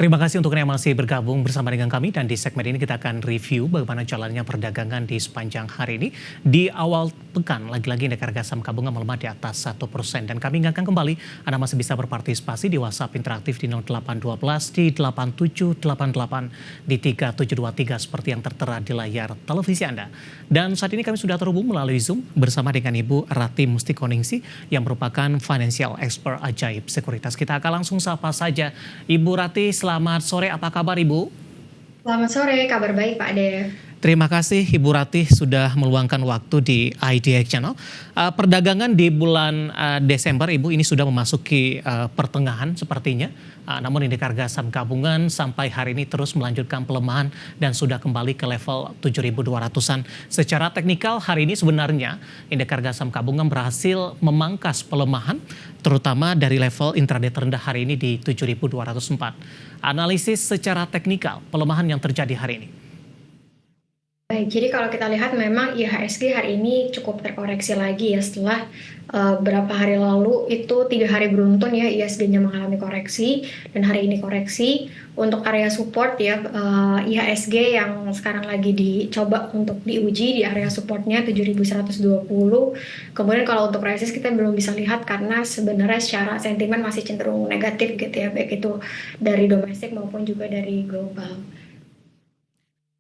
Terima kasih untuk yang masih bergabung bersama dengan kami dan di segmen ini kita akan review bagaimana jalannya perdagangan di sepanjang hari ini. Di awal pekan, lagi-lagi indeks harga saham gabungan melemah di atas 1% dan kami ingatkan kembali Anda masih bisa berpartisipasi di WhatsApp interaktif di 0812 di 8788 di 3723 seperti yang tertera di layar televisi Anda. Dan saat ini kami sudah terhubung melalui Zoom bersama dengan Ibu Rati Mustikoningsih yang merupakan financial expert Ajaib Sekuritas. Kita akan langsung sapa saja Ibu Rati. Selamat sore, apa kabar Ibu? Selamat sore, kabar baik Pak Dev. Terima kasih Ibu Rati sudah meluangkan waktu di IDX Channel. Perdagangan di bulan Desember Ibu ini sudah memasuki pertengahan sepertinya. Namun indeks harga saham gabungan sampai hari ini terus melanjutkan pelemahan dan sudah kembali ke level 7.200-an. Secara teknikal hari ini sebenarnya indeks harga saham gabungan berhasil memangkas pelemahan terutama dari level intraday terendah hari ini di 7.204. Analisis secara teknikal pelemahan yang terjadi hari ini. Baik, jadi kalau kita lihat memang IHSG hari ini cukup terkoreksi lagi ya setelah beberapa hari lalu itu 3 hari beruntun ya IHSG-nya mengalami koreksi dan hari ini koreksi. Untuk area support ya IHSG yang sekarang lagi dicoba untuk diuji di area supportnya 7.120. Kemudian kalau untuk resist kita belum bisa lihat karena sebenarnya secara sentimen masih cenderung negatif gitu ya, baik itu dari domestik maupun juga dari global.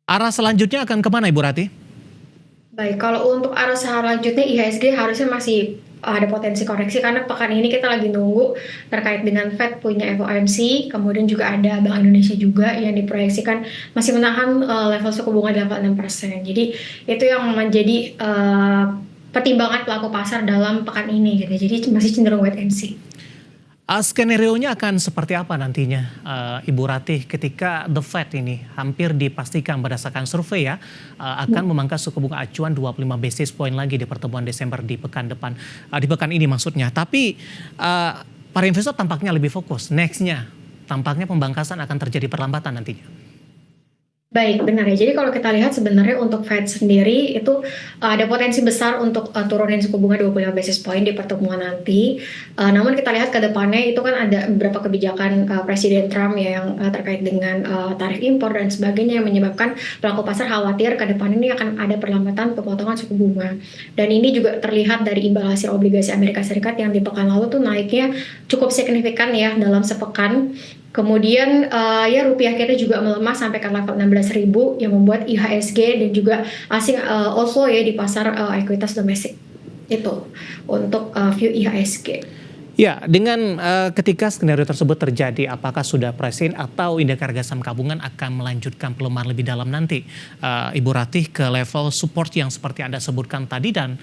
Arah selanjutnya akan kemana Ibu Rati? Baik, kalau untuk arah selanjutnya IHSG harusnya masih ada potensi koreksi karena pekan ini kita lagi nunggu terkait dengan Fed punya FOMC, kemudian juga ada Bank Indonesia juga yang diproyeksikan masih menahan level suku bunga di level 6%. Jadi itu yang menjadi pertimbangan pelaku pasar dalam pekan ini gitu. Jadi masih cenderung wait and see. Skenario-nya akan seperti apa nantinya Ibu Ratih ketika The Fed ini hampir dipastikan berdasarkan survei ya akan memangkas suku bunga acuan 25 basis point lagi di pertemuan Desember di pekan depan, di pekan ini maksudnya. Tapi para investor tampaknya lebih fokus nextnya, tampaknya pembangkasan akan terjadi perlambatan nantinya. Baik, benar ya. Jadi kalau kita lihat sebenarnya untuk Fed sendiri itu ada potensi besar untuk turunin suku bunga 25 basis point di pertemuan nanti. Namun kita lihat ke depannya itu kan ada beberapa kebijakan Presiden Trump ya yang terkait dengan tarif impor dan sebagainya yang menyebabkan pelaku pasar khawatir ke depan ini akan ada perlambatan pemotongan suku bunga. Dan ini juga terlihat dari imbal hasil obligasi Amerika Serikat yang di pekan lalu tuh naiknya cukup signifikan ya dalam sepekan. Kemudian ya rupiah kita juga melemah sampai ke level 16.000 yang membuat IHSG dan juga asing also ya di pasar ekuitas domestik itu untuk view IHSG. Ya, dengan ketika skenario tersebut terjadi, apakah sudah present atau indeks harga saham gabungan akan melanjutkan pelemahan lebih dalam nanti, Ibu Ratih, ke level support yang seperti Anda sebutkan tadi dan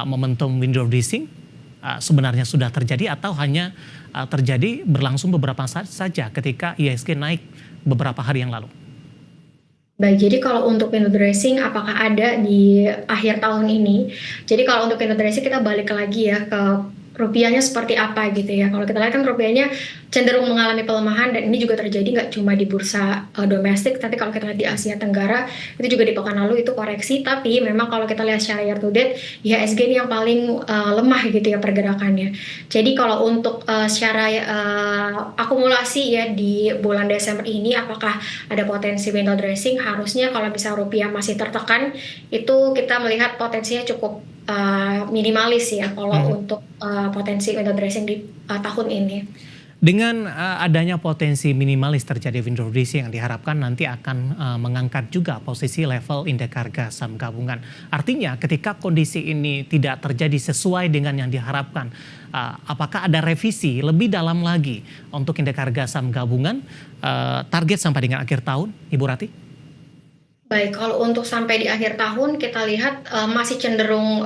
momentum window dressing sebenarnya sudah terjadi atau hanya terjadi berlangsung beberapa saat saja ketika IHSG naik beberapa hari yang lalu? Baik, jadi kalau untuk window dressing apakah ada di akhir tahun ini? Jadi kalau untuk window dressing kita balik lagi ya ke rupiahnya seperti apa gitu ya. Kalau kita lihat kan rupiahnya cenderung mengalami pelemahan dan ini juga terjadi nggak cuma di bursa domestik, tapi kalau kita lihat di Asia Tenggara itu juga di pekan lalu itu koreksi. Tapi memang kalau kita lihat secara year to date, IHSG ini yang paling lemah gitu ya pergerakannya. Jadi kalau untuk secara akumulasi ya di bulan Desember ini, apakah ada potensi window dressing? Harusnya kalau bisa rupiah masih tertekan, itu kita melihat potensinya cukup minimalis ya kalau untuk potensi window dressing di tahun ini. Dengan adanya potensi minimalis terjadi window dressing yang diharapkan nanti akan mengangkat juga posisi level indeks harga saham gabungan. Artinya ketika kondisi ini tidak terjadi sesuai dengan yang diharapkan, apakah ada revisi lebih dalam lagi untuk indeks harga saham gabungan target sampai dengan akhir tahun, Ibu Rati? Baik, kalau untuk sampai di akhir tahun kita lihat masih cenderung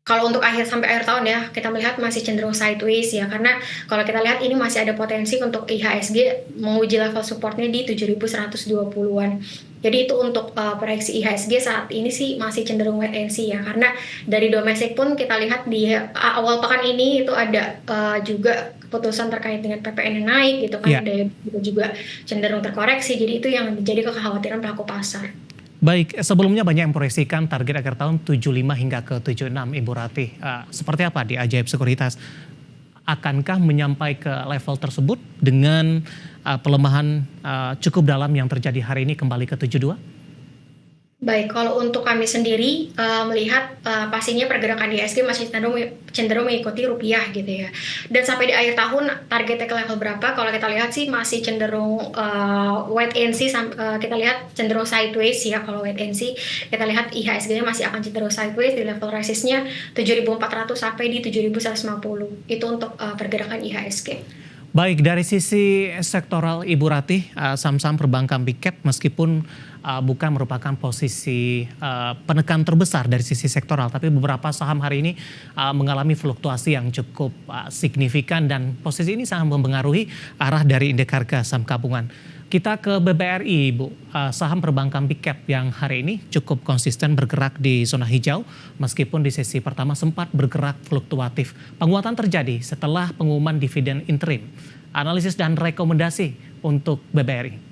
kalau untuk sampai akhir tahun ya kita melihat masih cenderung sideways ya karena kalau kita lihat ini masih ada potensi untuk IHSG menguji level supportnya di 7.120-an. Jadi itu untuk proyeksi IHSG saat ini sih masih cenderung wait and see ya karena dari domestik pun kita lihat di awal pekan ini itu ada juga keputusan terkait dengan PPN yang naik gitu kan, daya beli juga cenderung terkoreksi. Jadi itu yang menjadi kekhawatiran pelaku pasar. Baik, sebelumnya banyak yang proyeksikan target akhir tahun 75 hingga ke 76, Ibu Ratih. Seperti apa di Ajaib Sekuritas? akankah menyampai ke level tersebut dengan pelemahan cukup dalam yang terjadi hari ini kembali ke 72? Baik, kalau untuk kami sendiri melihat pastinya pergerakan IHSG masih cenderung mengikuti rupiah gitu ya. Dan sampai di akhir tahun targetnya ke level berapa? Kalau kita lihat sih masih cenderung wait and see. Kita lihat cenderung sideways ya. Kalau wait and see, kita lihat IHSG-nya masih akan cenderung sideways di level resistnya 7.400 sampai di 7.150. Itu untuk pergerakan IHSG. Baik, dari sisi sektoral Ibu Ratih, saham-saham perbankan big cap meskipun bukan merupakan posisi penekan terbesar dari sisi sektoral, tapi beberapa saham hari ini mengalami fluktuasi yang cukup signifikan dan posisi ini sangat mempengaruhi arah dari indeks harga saham gabungan. Kita ke BBRI, Ibu. Saham perbankan big cap yang hari ini cukup konsisten bergerak di zona hijau, meskipun di sesi pertama sempat bergerak fluktuatif. Penguatan terjadi setelah pengumuman dividen interim. Analisis dan rekomendasi untuk BBRI.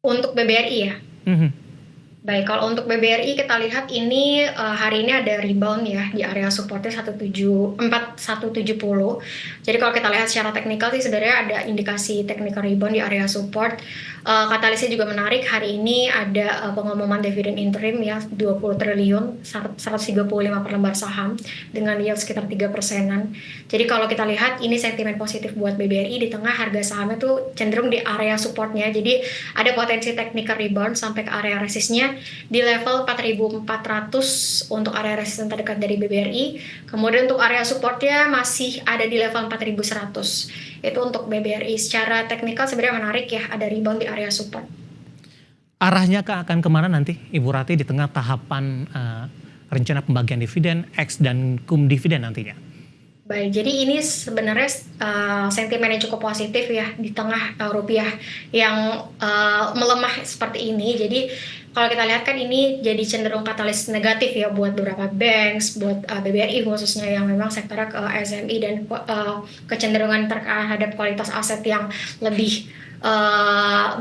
Untuk BBRI ya? Baik, kalau untuk BBRI kita lihat ini hari ini ada rebound ya di area supportnya 170. Jadi kalau kita lihat secara teknikal sih sebenarnya ada indikasi technical rebound di area support. Katalisnya juga menarik, hari ini ada pengumuman dividen interim ya 20 triliun 135 per lembar saham dengan yield sekitar 3%-an. Jadi kalau kita lihat ini sentimen positif buat BBRI di tengah harga sahamnya tuh cenderung di area supportnya. Jadi ada potensi technical rebound sampai ke area resistnya di level 4.400 untuk area resisten terdekat dari BBRI. Kemudian untuk area supportnya masih ada di level 4.100. Itu untuk BBRI. Secara teknikal sebenarnya menarik ya, ada rebound di area support. Arahnya akan kemana nanti Ibu Ratih di tengah tahapan rencana pembagian dividen, X dan cum dividen nantinya? Baik, jadi ini sebenarnya sentimen yang cukup positif ya di tengah rupiah yang melemah seperti ini. Jadi kalau kita lihat kan ini jadi cenderung katalis negatif ya buat beberapa banks, buat BBRI khususnya yang memang sektornya ke SME dan kecenderungan terhadap kualitas aset yang lebih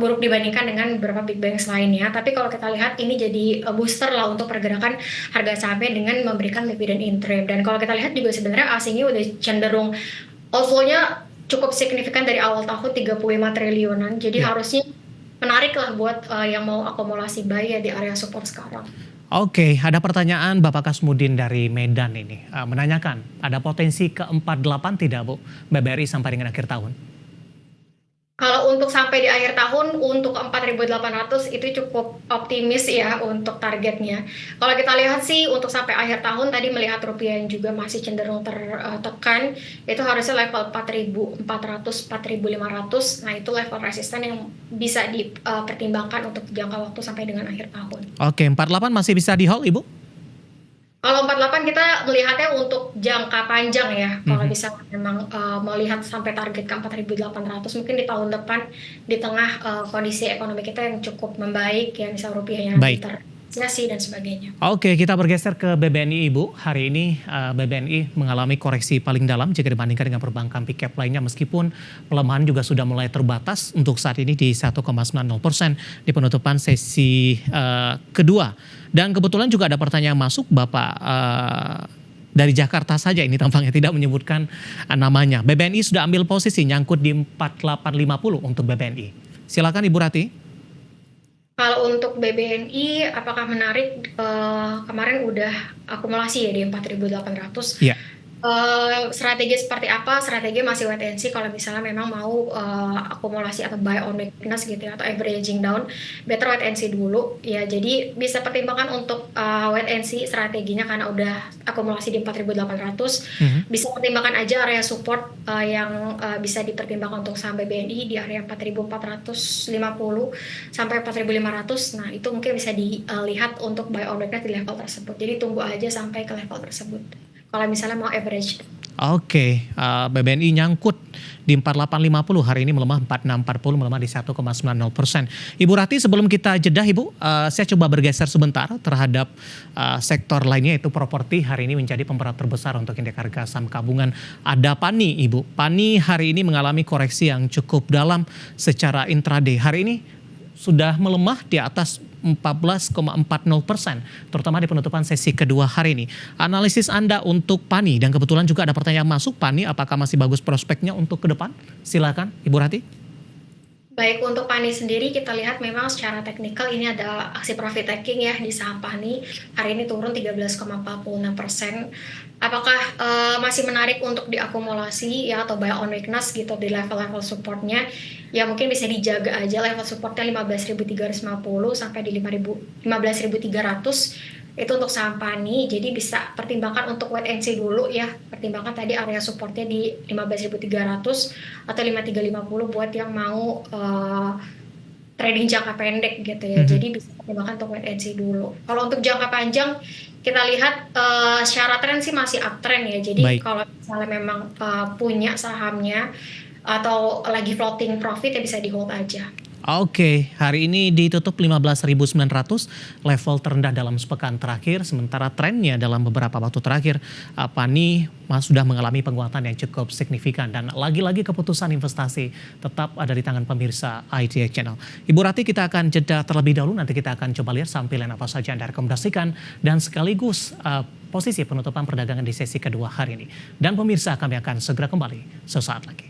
buruk dibandingkan dengan beberapa big banks lainnya. Tapi kalau kita lihat ini jadi booster lah untuk pergerakan harga sahamnya dengan memberikan dividen interim. Dan kalau kita lihat juga sebenarnya asingnya udah cenderung outflow-nya cukup signifikan dari awal tahun 35 triliunan. Jadi harusnya menarik lah buat yang mau akumulasi buy ya di area support sekarang. Oke, ada pertanyaan Bapak Kasmudin dari Medan ini. Menanyakan, ada potensi ke 48 tidak Bu, BBRI sampai dengan akhir tahun? Kalau untuk sampai di akhir tahun untuk 4.800 itu cukup optimis ya untuk targetnya. Kalau kita lihat sih untuk sampai akhir tahun tadi melihat rupiah yang juga masih cenderung tertekan, itu harusnya level 4.400, 4.500. Nah itu level resisten yang bisa dipertimbangkan untuk jangka waktu sampai dengan akhir tahun. Oke, 48 masih bisa di hold Ibu? Kalau 48 kita melihatnya untuk jangka panjang ya. Kalau bisa memang mau lihat sampai target ke 4.800 mungkin di tahun depan di tengah kondisi ekonomi kita yang cukup membaik ya, misal rupiahnya nanti terapresiasi dan sebagainya. Oke, kita bergeser ke BBNI Ibu. Hari ini BBNI mengalami koreksi paling dalam jika dibandingkan dengan perbankan big cap lainnya, meskipun pelemahan juga sudah mulai terbatas untuk saat ini di 1,90% di penutupan sesi kedua. Dan kebetulan juga ada pertanyaan masuk Bapak dari Jakarta saja, ini tampaknya tidak menyebutkan namanya. BBNI sudah ambil posisi nyangkut di 4850 untuk BBNI. Silakan Ibu Ratih. Kalau untuk BBNI apakah menarik, kemarin udah akumulasi ya di 4.800. Iya. Strategi seperti apa? Strategi masih wait and see kalau misalnya memang mau akumulasi atau buy on weakness gitu ya, atau averaging down, better wait and see dulu ya. Jadi bisa pertimbangkan untuk wait and see strateginya karena udah akumulasi di 4.800. Bisa pertimbangkan aja area support yang bisa dipertimbangkan untuk saham BBNI di area 4.450 sampai 4.500. Nah itu mungkin bisa dilihat untuk buy on weakness di level tersebut. Jadi tunggu aja sampai ke level tersebut kalau misalnya mau average. Oke, BBNI nyangkut di 4850, hari ini melemah 4640, melemah di 1,90%. Ibu Ratih, sebelum kita jeda Ibu, saya coba bergeser sebentar terhadap sektor lainnya, yaitu properti. Hari ini menjadi pemberat terbesar untuk indeks harga saham gabungan. Ada PANI Ibu. PANI hari ini mengalami koreksi yang cukup dalam secara intraday. Hari ini sudah melemah di atas 14,40%, terutama di penutupan sesi kedua hari ini. Analisis Anda untuk PANI, dan kebetulan juga ada pertanyaan masuk, PANI apakah masih bagus prospeknya untuk ke depan? Silakan, Ibu Rati. Baik, untuk PANI sendiri kita lihat memang secara teknikal ini ada aksi profit taking ya di saham PANI. Hari ini turun 13,46%. Apakah masih menarik untuk diakumulasi ya atau buy on weakness gitu di level-level supportnya? Ya mungkin bisa dijaga aja level supportnya 15.350 sampai di 15.300. Itu untuk saham PANI, jadi bisa pertimbangkan untuk wait and see dulu ya. Pertimbangkan tadi area supportnya di 15.300 atau 5.350 buat yang mau trading jangka pendek gitu ya. Jadi bisa pertimbangkan untuk wait and see dulu. Kalau untuk jangka panjang kita lihat secara tren sih masih uptrend ya. Jadi kalau misalnya memang punya sahamnya atau lagi floating profit ya bisa di hold aja. Oke, hari ini ditutup 15.900, level terendah dalam sepekan terakhir, sementara trennya dalam beberapa waktu terakhir PANI sudah mengalami penguatan yang cukup signifikan, dan lagi-lagi keputusan investasi tetap ada di tangan pemirsa ITA Channel. Ibu Rati, kita akan jeda terlebih dahulu, nanti kita akan coba lihat sampilan apa saja Anda rekomendasikan dan sekaligus posisi penutupan perdagangan di sesi kedua hari ini. Dan pemirsa, kami akan segera kembali sesaat lagi.